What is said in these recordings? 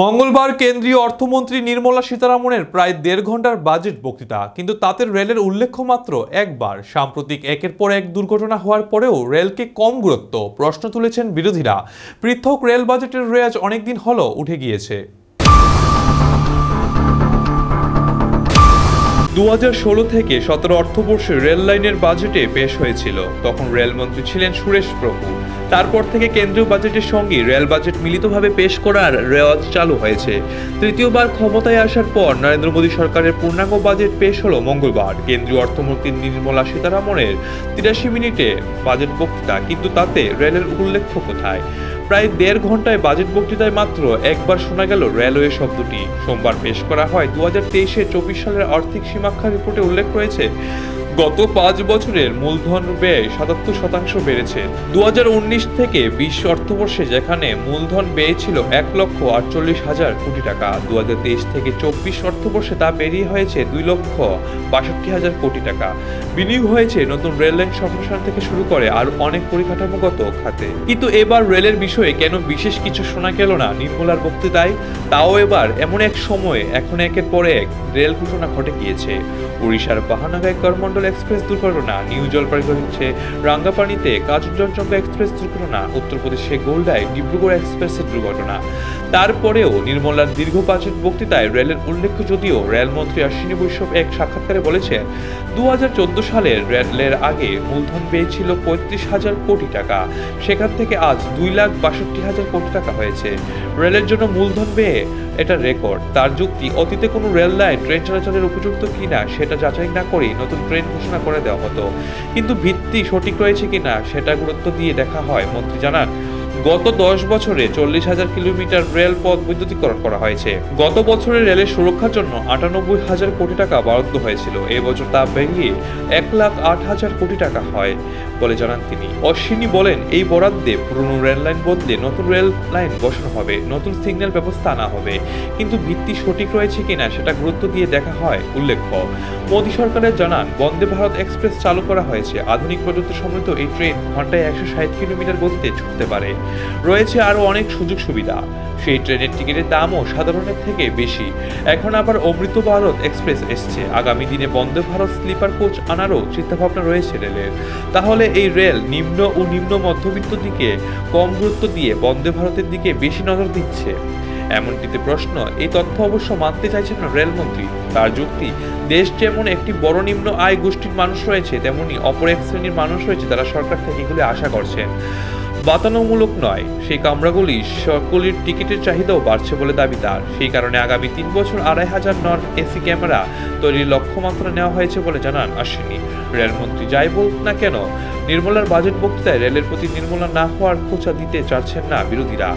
মঙ্গলবার কেন্দ্রীয় অর্থমন্ত্রী নির্মলা সীতারামনের প্রায় ১.৫ ঘন্টার বাজেট বক্তৃতা, কিন্তু তাতে রেলের উল্লেখ মাত্র একবার। সাম্প্রতিক একের পর এক দুর্ঘটনা হওয়ার পরেও রেলকে কম গুরুত্ব প্রশ্ন তুলেছেন বিরোধীরা। পৃথক রেল বাজেটের রেওয়াজ অনেকদিন হলো উঠে গিয়েছে। ২০১৬ থেকে ১৭ অর্থবর্ষে রেল লাইনের বাজেটে পেশ হয়েছিল। তখন রেলমন্ত্রী ছিলেন সুরেশ প্রভু। তারপর থেকে কেন্দ্রীয় বাজেটের সঙ্গে রেল বাজেট মিলিতভাবে পেশ করার রেওয়াজ চালু হয়েছে। তৃতীয়বার ক্ষমতায় আসার পর নরেন্দ্র মোদী সরকারের পূর্ণাঙ্গ বাজেট পেশ হলো মঙ্গলবার। কেন্দ্রীয় অর্থমন্ত্রী নির্মলা সীতারামনের ৮৩ মিনিটে বাজেট বক্তৃতা, কিন্তু তাতে রেলের উল্লেখ কোথায়? প্রায় ১.৫ ঘন্টায় বাজেট বক্তৃতায় মাত্র একবার শোনা গেল রেলওয়ে শব্দটি। সোমবার পেশ করা হয় ২০২৩-২৪ সালের আর্থিক সীমাক্ষা রিপোর্টে উল্লেখ রয়েছে, গত ৫ বছরের মূলধন ব্যয় ৭৭% বেড়েছে। ২০১৯ থেকে ২০ অর্থবর্ষে যেখানে মূলধন ব্যয় ছিল ১,৪৮,০০০ কোটি টাকা, ২০২৩ থেকে ২৪ অর্থবর্ষে তা বেরিয়ে হয়েছে ২,৬২,০০০ কোটি টাকা। বিনিয়োগ হয়েছে নতুন রেল লাইন সম্প্রসারণ থেকে শুরু করে আরো অনেক পরিকাঠামোগত খাতে। কিন্তু এবার রেলের বিষয়ে কেন বিশেষ কিছু শোনা গেল না নির্মলার বক্তৃতায়? তাও এবার এমন এক সময়ে এখন একের পর এক রেল ঘটনা ঘটে গিয়েছে। ওড়িশার বাহানগায় করমন্ডল এক্সপ্রেস দুর্ঘটনা, নিউ জলপাইগুড়িতে রাঙ্গাপানিতে কাঞ্চনজঙ্ঘা এক্সপ্রেস দুর্ঘটনা, উত্তরপ্রদেশে গোল্ডায় ডিব্রুগড় এক্সপ্রেসের দুর্ঘটনা। তারপরেও নির্মলার দীর্ঘ বাজেট বক্তৃতায় রেলের উল্লেখ, যদিও রেলমন্ত্রী অশ্বিনী বৈষ্ণব এক সাক্ষাৎকারে বলেছেন ২০১৪ সালের রেলের আগে মূলধন ব্যয় ছিল ৩৫,০০০ কোটি টাকা, সেখান থেকে আজ ২,৬২,০০০ কোটি টাকা হয়েছে। রেলের জন্য মূলধন ব্যয় এটা রেকর্ড। তার যুক্তি, অতীতে কোনো রেল লাইন ট্রেন চলাচলের উপযুক্ত কিনা সেটা যাচাই না করেই নতুন ট্রেন ঘোষণা করে দেওয়া হতো, কিন্তু ভিত্তি সঠিক রয়েছে কিনা সেটা গুরুত্ব দিয়ে দেখা হয়। মন্ত্রী জানান, গত ১০ বছরে ৪০,০০০ কিলোমিটার রেলপথ বৈদ্যুতিকরণ করা হয়েছে। গত বছরে রেলের সুরক্ষার জন্য ৯৮,০০০ কোটি টাকা বরাদ্দ হয়েছিল। এবছর তা বেরিয়ে ১,০৮,০০০ কোটি টাকা হয় বলে জানান তিনি। অশ্বিনী বলেন, এই বরাদ্দে পুরনো রেল লাইন বদলে নতুন রেল লাইন বসানো হবে, নতুন সিগন্যাল ব্যবস্থা আনা হবে, কিন্তু ভিত্তি সঠিক রয়েছে কিনা সেটা গুরুত্ব দিয়ে দেখা হয়। উল্লেখ্য, মোদী সরকারের জানান, বন্দে ভারত এক্সপ্রেস চালু করা হয়েছে। আধুনিক প্রযুক্তি সমৃদ্ধ এই ট্রেন ঘন্টায় ১৬০ কিলোমিটার গতিতে ছুটতে পারে। রয়েছে আরো অনেক সুযোগ সুবিধা। সেই ট্রেনের টিকিটের দামও সাধারণের থেকে বেশি। এখন আবার অমৃত ভারত এক্সপ্রেস এসছে। আগামী দিনে বন্দে ভারত স্লিপার কোচ আনারও চিন্তাভাবনা রয়েছে রেলের। তাহলে এই রেল নিম্ন ও নিম্ন মধ্যবিত্ত দিকে কম গুরুত্ব দিয়ে বন্দে ভারতের দিকে বেশি নজর দিচ্ছে। এমনটিতে প্রশ্ন, এই তথ্য অবশ্য মানতে চাইছেন না রেলমন্ত্রী। তার যুক্তি, দেশ যেমন একটি বড় নিম্ন আয় গোষ্ঠীর মানুষ রয়েছে, তেমনি অপর এক শ্রেণীর মানুষ রয়েছে যারা সরকার থেকে এগুলি আশা করছেন। বাতানুমূলক নয়, সেই কামরাগুলি সকলের টিকিটের চাহিদাও বাড়ছে বলে দাবি তার। সেই কারণে আগামী ৩ বছর ২৫০০ নন এসি ক্যামেরা তৈরির লক্ষ্যমাত্রা নেওয়া হয়েছে বলে জানান অশ্বিনী। রেলমন্ত্রী যাই বলুক না কেন, নির্মলার বাজেট বক্তৃতায় রেলের প্রতি নির্মলা না হওয়ার খোঁচা দিতে চাচ্ছেন না বিরোধীরা।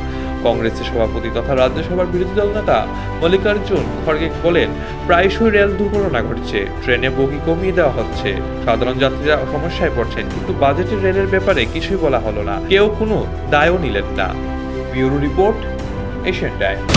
কংগ্রেসের সভাপতি তথা রাজ্যসভার বিরোধী দল নেতা মল্লিকার্জুন খড়গে বলেন, প্রায়শই রেল দুর্ঘটনা ঘটছে, ট্রেনে বগি কমিয়ে দেওয়া হচ্ছে, সাধারণ যাত্রীরা সমস্যায় পড়ছেন, কিন্তু বাজেটের রেলের ব্যাপারে কিছুই বলা হলো না, কেউ কোনো দায়ও নিলেন না। Bureau report, Asian Times.